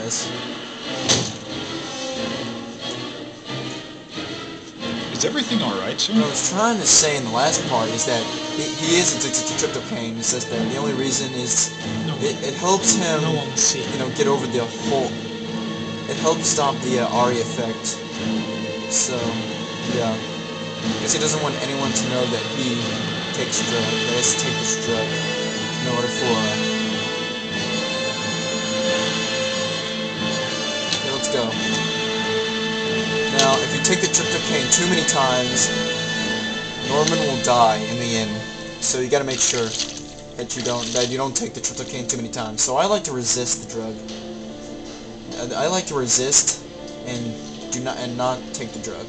guys. Is everything alright, sir? What I was trying to say in the last part is that he is addicted to tryptophan. He says that the only reason is it helps him, get over the whole. It helps stop the ARIA effect. So, yeah. I guess he doesn't want anyone to know that he takes drug. That he has to take this drug in order for. Okay, let's go. Now, if you take the tryptophan too many times, Norman will die in the end. So you gotta make sure that you don't take the tryptophan too many times. So I like to resist the drug. I like to resist and not take the drug.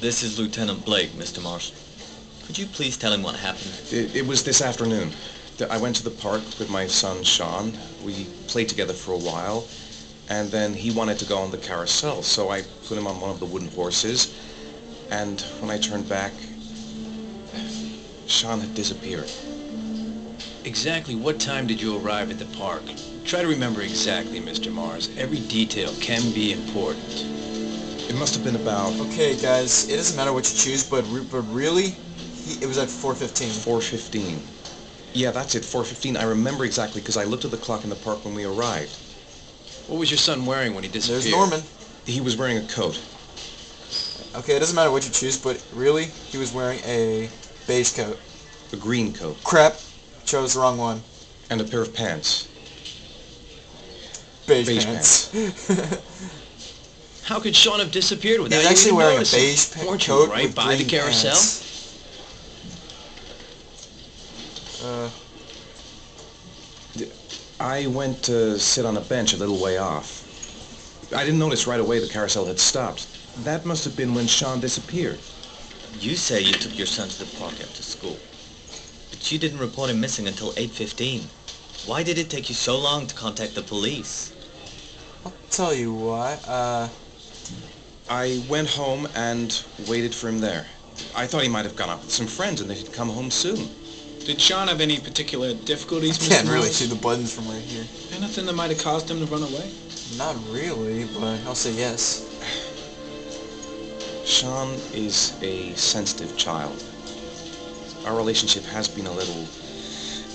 This is Lieutenant Blake, Mr. Marshall. Could you please tell him what happened? It was this afternoon. I went to the park with my son, Sean. We played together for a while, and then he wanted to go on the carousel, so I put him on one of the wooden horses, and when I turned back, Sean had disappeared. Exactly what time did you arrive at the park? Try to remember exactly, Mr. Mars. Every detail can be important. It must have been about... Okay, guys, it doesn't matter what you choose, but really, it was at 4:15. 4:15. Yeah, that's it, 4:15. I remember exactly because I looked at the clock in the park when we arrived. What was your son wearing when he disappeared? There's Norman. He was wearing a coat. Okay, it doesn't matter what you choose, but really, he was wearing a beige coat. A green coat. Crap. Chose the wrong one. And a pair of pants. Beige pants. How could Sean have disappeared without you He was actually wearing noticing? a beige Weren't coat you right with by the green carousel? pants. I went to sit on a bench a little way off. I didn't notice right away the carousel had stopped. That must have been when Sean disappeared. You say you took your son to the park after school, but you didn't report him missing until 8:15. Why did it take you so long to contact the police? I'll tell you what, I went home and waited for him there. I thought he might have gone out with some friends and that he'd come home soon. Did Sean have any particular difficulties, Mr. can't really Morris? see the buttons from right here. Anything that might have caused him to run away? Not really, but I'll say yes. Sean is a sensitive child. Our relationship has been a little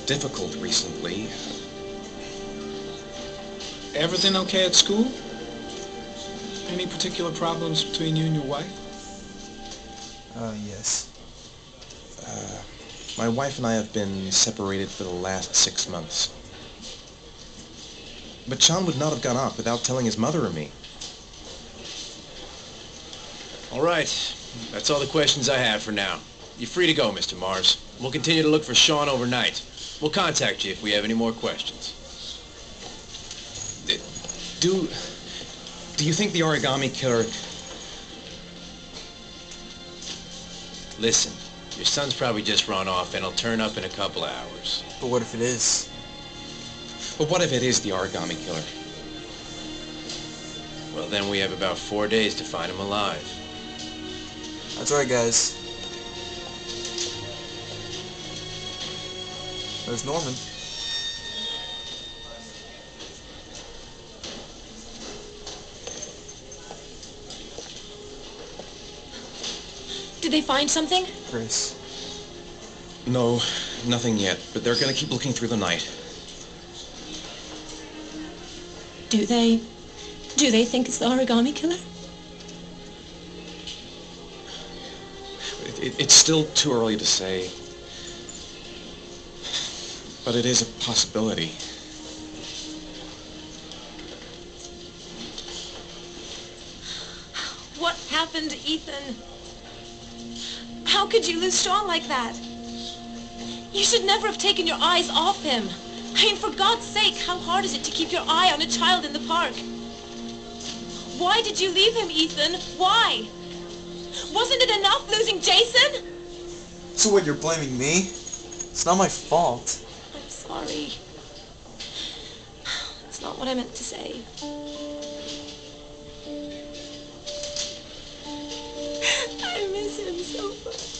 difficult recently. Everything okay at school? Any particular problems between you and your wife? Yes. My wife and I have been separated for the last 6 months. But Sean would not have gone off without telling his mother or me. All right. That's all the questions I have for now. You're free to go, Mr. Mars. We'll continue to look for Sean overnight. We'll contact you if we have any more questions. Do you think the origami killer... Listen, your son's probably just run off and he'll turn up in a couple of hours. But what if it is? But what if it is the origami killer? Well, then we have about 4 days to find him alive. That's right, guys. There's Norman. Did they find something? Grace. No, nothing yet, but they're gonna keep looking through the night. Do they think it's the origami killer? It's still too early to say, but it is a possibility. What happened, Ethan? How could you lose Sean like that? You should never have taken your eyes off him. I mean, for God's sake, how hard is it to keep your eye on a child in the park? Why did you leave him, Ethan? Why? Wasn't it enough losing Jason? So what, you're blaming me? It's not my fault. I'm sorry. That's not what I meant to say. I miss him so much.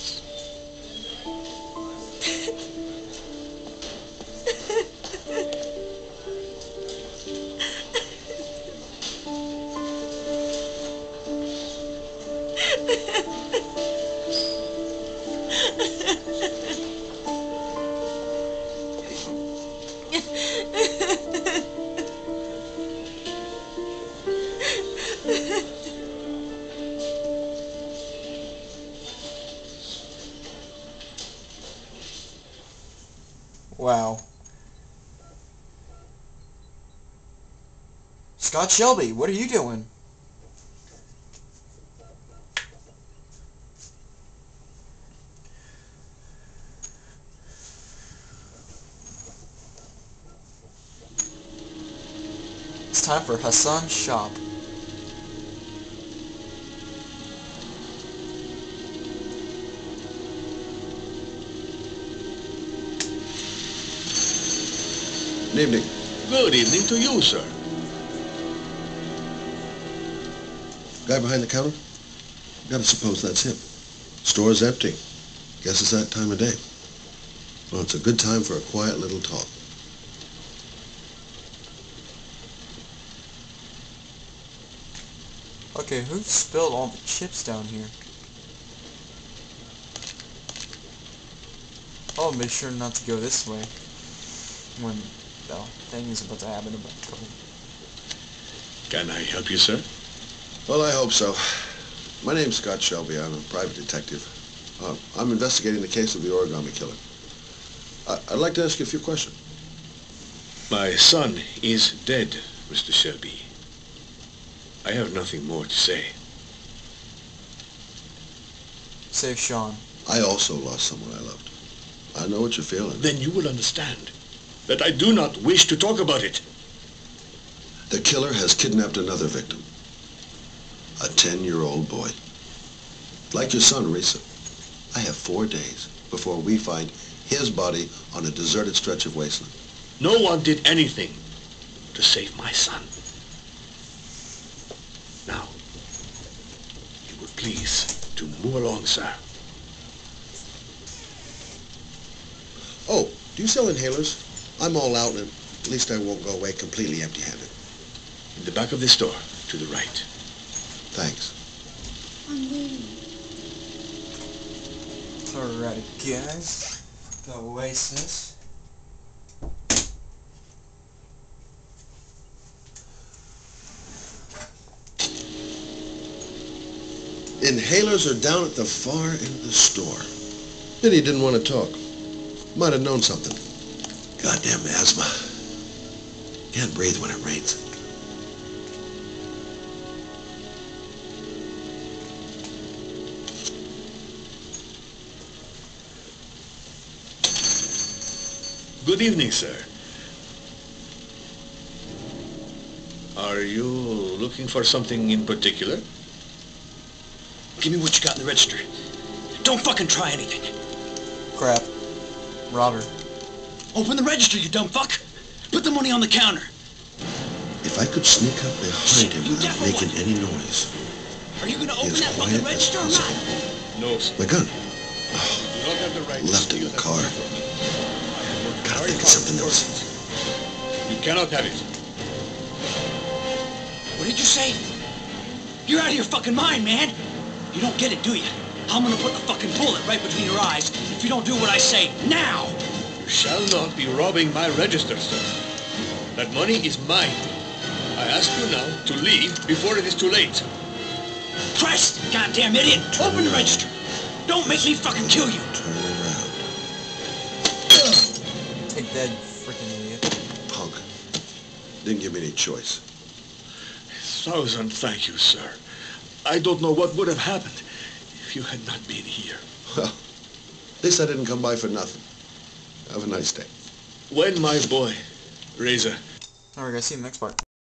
Wow. Scott Shelby, what are you doing? It's time for Hassan's shop. Good evening. Good evening to you, sir. Guy behind the counter? Gotta suppose that's him. Store's empty. Guess it's that time of day. Well, it's a good time for a quiet little talk. Okay, who spilled all the chips down here? I'll make sure not to go this way when the thing is about to happen about a couple. Can I help you, sir? Well, I hope so. My name's Scott Shelby. I'm a private detective. I'm investigating the case of the origami killer. I'd like to ask you a few questions. My son is dead, Mr. Shelby. I have nothing more to say. Save Sean. I also lost someone I loved. I know what you're feeling. Then you will understand that I do not wish to talk about it. The killer has kidnapped another victim. A 10-year-old boy. Like your son, Risa. I have 4 days before we find his body on a deserted stretch of wasteland. No one did anything to save my son. Now, you would please to move along, sir. Oh, do you sell inhalers? I'm all out, and at least I won't go away completely empty-handed. In the back of the store, to the right. Thanks. Alright, guys. The Oasis. Inhalers are down at the far end of the store. Then he didn't want to talk. Might have known something. Goddamn asthma. Can't breathe when it rains. Good evening, sir. Are you looking for something in particular? Give me what you got in the register. Don't fucking try anything. Crap. Robber. Open the register, you dumb fuck. Put the money on the counter. If I could sneak up behind him You without deaf or making what? any noise. Are you gonna He open is that quiet fucking as register or possible. not? No, sir. My gun. You do not have the right to Left in steal the that car. money from me. I have worked Gotta very think of hard something for else. this. You cannot have it. What did you say? You're out of your fucking mind, man. You don't get it, do you? I'm gonna put the fucking bullet right between your eyes if you don't do what I say now. You shall not be robbing my register, sir. That money is mine. I ask you now to leave before it is too late. Christ, goddamn idiot! Open the register. Don't make me fucking kill you. Turn around. Take that, freaking idiot. Punk. Didn't give me any choice. 1,000 thank you, sir. I don't know what would have happened if you had not been here. Well, at least I didn't come by for nothing. Have a nice day. When my boy Reza. Alright guys, see you in the next part.